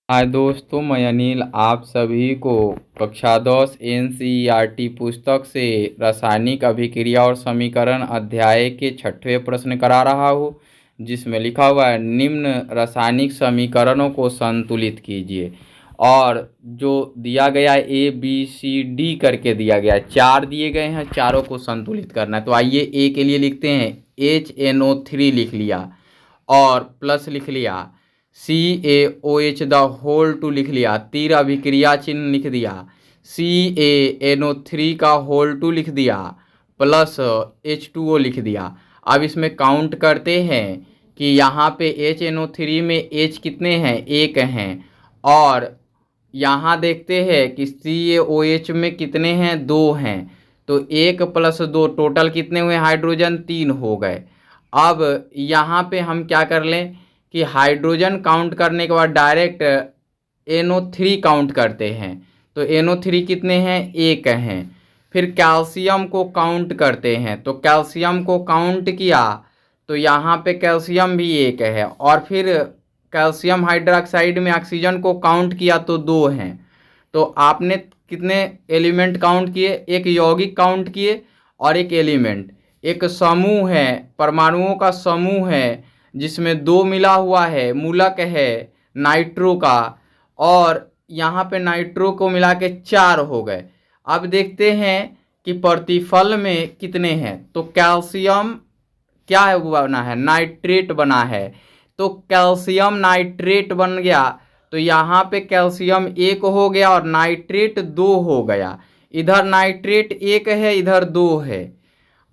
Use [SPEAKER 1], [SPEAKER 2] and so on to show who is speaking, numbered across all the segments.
[SPEAKER 1] हाय दोस्तों, मैं अनिल आप सभी को कक्षा 10 एनसीईआरटी पुस्तक से रासायनिक अभिक्रिया और समीकरण अध्याय के 6वें प्रश्न करा रहा हूँ, जिसमें लिखा हुआ है निम्न रासायनिक समीकरणों को संतुलित कीजिए। और जो दिया गया है ए बी सी डी करके दिया गया है, 4 दिए गए हैं, चारों को संतुलित करना है। तो आइए ए के लिए लिखते हैं HNO3 लिख लिया और प्लस लिख लिया CaOH द होल टू लिख लिया, तीर अभिक्रिया चिन्ह लिख दिया, CaNO3 का होल टू लिख दिया, प्लस H2O लिख दिया। अब इसमें काउंट करते हैं कि यहाँ पे HNO3 में H कितने हैं, 1 हैं। और यहाँ देखते हैं कि CaOH में कितने हैं, 2 हैं। तो 1 + 2 टोटल कितने हुए हाइड्रोजन, 3 हो गए। अब यहाँ पे हम क्या कर लें कि हाइड्रोजन काउंट करने के बाद डायरेक्ट NO3 काउंट करते हैं। तो NO3 कितने हैं, 1 हैं। फिर कैल्शियम को काउंट करते हैं, तो कैल्शियम को काउंट किया तो यहाँ पे कैल्शियम भी 1 है। और फिर कैल्शियम हाइड्रोक्साइड में ऑक्सीजन को काउंट किया तो 2 हैं। तो आपने कितने एलिमेंट काउंट किए, एक यौगिक काउंट किए और एक एलिमेंट। एक समूह है, परमाणुओं का समूह है जिसमें 2 मिला हुआ है, मूलक है नाइट्रो का, और यहाँ पे नाइट्रो को मिला के 4 हो गए। अब देखते हैं कि प्रतिफल में कितने हैं। तो कैल्शियम क्या है, बना है नाइट्रेट बना है। तो कैल्शियम नाइट्रेट बन गया, तो यहाँ पे कैल्शियम 1 हो गया और नाइट्रेट 2 हो गया। इधर नाइट्रेट 1 है, इधर 2 है।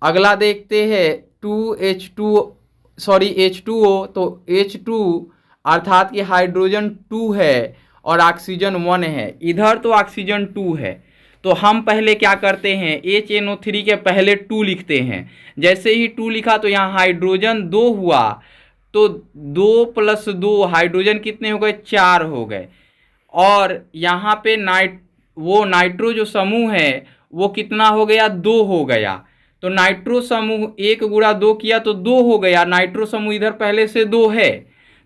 [SPEAKER 1] अगला देखते हैं H2O। तो H2 अर्थात कि हाइड्रोजन 2 है और ऑक्सीजन 1 है। इधर तो ऑक्सीजन 2 है, तो हम पहले क्या करते हैं, HNO3 के पहले 2 लिखते हैं। जैसे ही 2 लिखा तो यहाँ हाइड्रोजन 2 हुआ, तो 2 + 2 हाइड्रोजन कितने हो गए, 4 हो गए। और यहाँ पे नाइट्रो जो समूह है वो कितना हो गया, 2 हो गया। तो नाइट्रो समूह 1 × 2 किया तो 2 हो गया। नाइट्रो समूह इधर पहले से 2 है,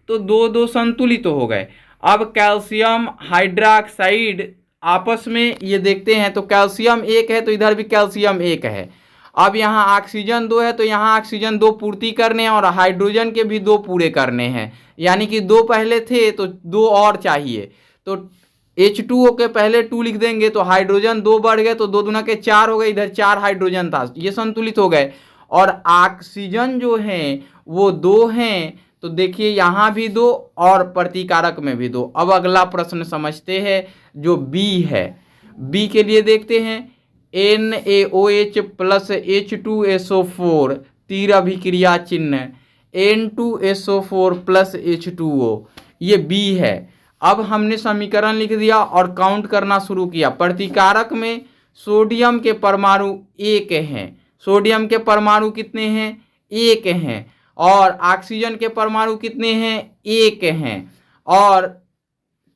[SPEAKER 1] तो 2 2 संतुलित हो गए। अब कैल्शियम हाइड्रोक्साइड आपस में ये देखते हैं, तो कैल्शियम 1 है तो इधर भी कैल्शियम 1 है। अब यहाँ ऑक्सीजन 2 है तो यहाँ ऑक्सीजन 2 पूर्ति करने हैं और हाइड्रोजन के भी 2 पूरे करने हैं। यानी कि 2 पहले थे तो 2 और चाहिए। तो H2O के पहले 2 लिख देंगे तो हाइड्रोजन 2 बढ़ गए, तो 2 दूना के 4 हो गए। इधर 4 हाइड्रोजन था, ये संतुलित हो गए। और ऑक्सीजन जो है वो 2 हैं, तो देखिए यहाँ भी 2 और प्रतिकारक में भी 2। अब अगला प्रश्न समझते हैं जो बी है। बी के लिए देखते हैं NaOH + H2SO4 तीर अभिक्रिया चिन्ह, N2SO4 + H2O, ये बी है। अब हमने समीकरण लिख दिया और काउंट करना शुरू किया। प्रतिकारक में सोडियम के परमाणु 1 हैं। सोडियम के परमाणु कितने हैं, 1 हैं। और ऑक्सीजन के परमाणु कितने हैं, 1 हैं। और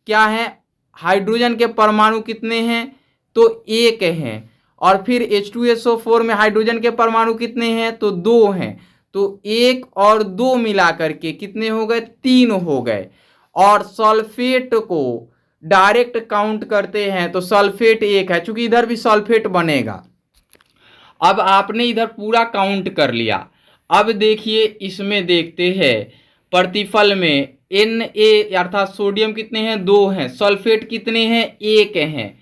[SPEAKER 1] क्या है, हाइड्रोजन के परमाणु कितने हैं, तो 1 हैं। और फिर H2SO4 में हाइड्रोजन के परमाणु कितने हैं, तो 2 हैं। तो 1 और 2 मिला करके कितने हो गए, 3 हो गए। और सल्फेट को डायरेक्ट काउंट करते हैं तो सल्फेट 1 है, चूंकि इधर भी सल्फेट बनेगा। अब आपने इधर पूरा काउंट कर लिया। अब देखिए इसमें देखते हैं प्रतिफल में Na अर्थात सोडियम कितने हैं, 2 हैं। सल्फेट कितने हैं, 1 हैं।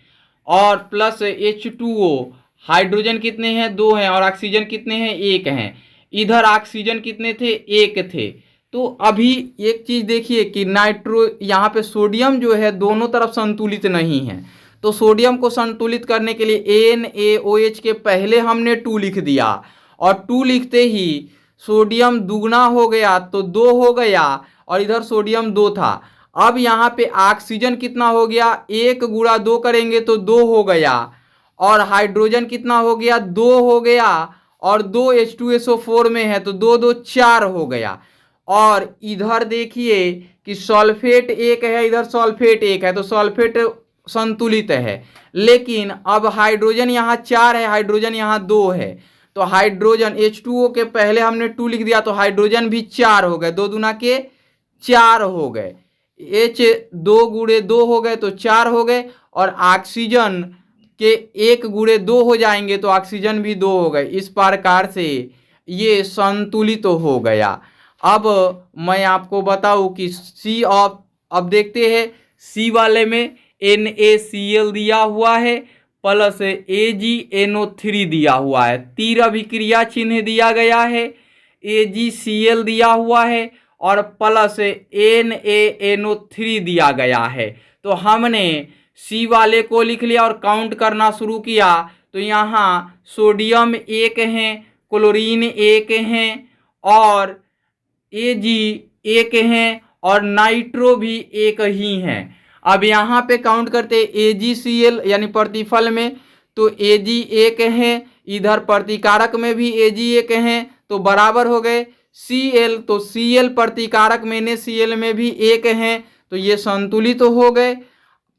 [SPEAKER 1] और प्लस H2O हाइड्रोजन कितने हैं, 2 हैं। और ऑक्सीजन कितने हैं, 1 हैं। इधर ऑक्सीजन कितने थे, 1 थे। तो अभी एक चीज देखिए कि नाइट्रो यहाँ पे सोडियम जो है दोनों तरफ संतुलित नहीं है। तो सोडियम को संतुलित करने के लिए NaOH के पहले हमने 2 लिख दिया, और 2 लिखते ही सोडियम दुगना हो गया तो 2 हो गया, और इधर सोडियम 2 था। अब यहाँ पे ऑक्सीजन कितना हो गया, 1 × 2 करेंगे तो 2 हो गया। और हाइड्रोजन कितना हो गया, 2 हो गया। और 2 H2SO4 में है तो 2 2 4 हो गया। और इधर देखिए कि सल्फेट 1 है, इधर सल्फेट 1 है, तो सल्फेट संतुलित है। लेकिन अब हाइड्रोजन यहाँ 4 है, हाइड्रोजन यहाँ 2 है। तो हाइड्रोजन H2O के पहले हमने 2 लिख दिया तो हाइड्रोजन भी 4 हो गए, 2 दूना के 4 हो गए। H 2 गुणे 2 हो गए तो 4 हो गए, और ऑक्सीजन के 1 गुणे 2 हो जाएंगे तो ऑक्सीजन भी 2 हो गए। इस प्रकार से ये संतुलित हो गया। अब मैं आपको बताऊं कि सी ऑफ, अब देखते हैं सी वाले में NaCl दिया हुआ है प्लस AgNO3 दिया हुआ है, तीर अभिक्रिया चिन्ह दिया गया है, AgCl दिया हुआ है और प्लस NaNO3 दिया गया है। तो हमने सी वाले को लिख लिया और काउंट करना शुरू किया। तो यहाँ सोडियम 1 है, क्लोरीन 1 है और Ag 1 है और नाइट्रो भी 1 ही है। अब यहाँ पे काउंट करते AgCl यानी प्रतिफल में, तो Ag 1 है, इधर प्रतिकारक में भी Ag 1 है, तो बराबर हो गए Cl, तो Cl प्रतिकारक में NaCl में भी 1 है, तो ये संतुलित हो गए।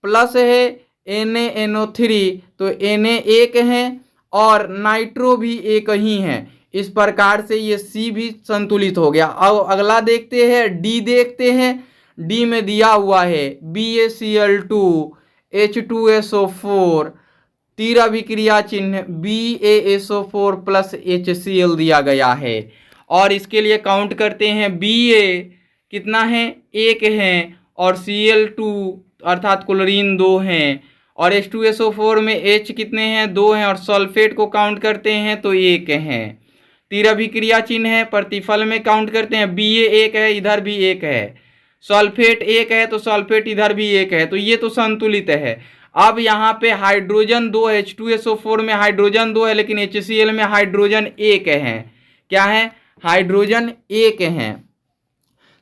[SPEAKER 1] प्लस है NaNO3, तो Na 1 है और नाइट्रो भी 1 ही है। इस प्रकार से ये C भी संतुलित हो गया। अब अगला देखते हैं D, देखते हैं D में दिया हुआ है BaCl2 H2SO4 तीर अभिक्रिया चिन्ह BaSO4 प्लस HCl दिया गया है। और इसके लिए काउंट करते हैं Ba कितना है 1 है और Cl2 अर्थात क्लोरीन 2 हैं और H2SO4 में H कितने हैं 2 हैं और सल्फेट को काउंट करते हैं तो 1 हैं। तीर अभिक्रिया चिन्ह है, प्रतिफल में काउंट करते हैं Ba 1 है, इधर भी 1 है, सल्फेट 1 है तो सल्फेट इधर भी 1 है, तो ये तो संतुलित है। अब यहाँ पे हाइड्रोजन 2 है, H2SO4 में हाइड्रोजन 2 है लेकिन HCl में हाइड्रोजन 1 है। क्या है? हाइड्रोजन 1 है।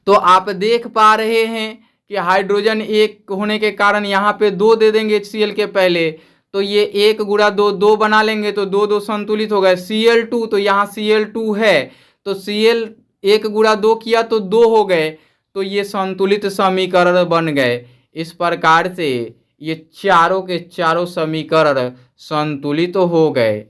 [SPEAKER 1] तो आप देख पा रहे हैं कि हाइड्रोजन 1 होने के कारण यहाँ पे 2 दे देंगे HCl के पहले, तो ये 1 गुणा 2 2 बना लेंगे तो 2 2 संतुलित हो गए। Cl2, तो यहाँ Cl2 है तो Cl 1 गुणा 2 किया तो 2 हो गए, तो ये संतुलित समीकरण बन गए। इस प्रकार से ये चारों के चारों समीकरण संतुलित हो गए।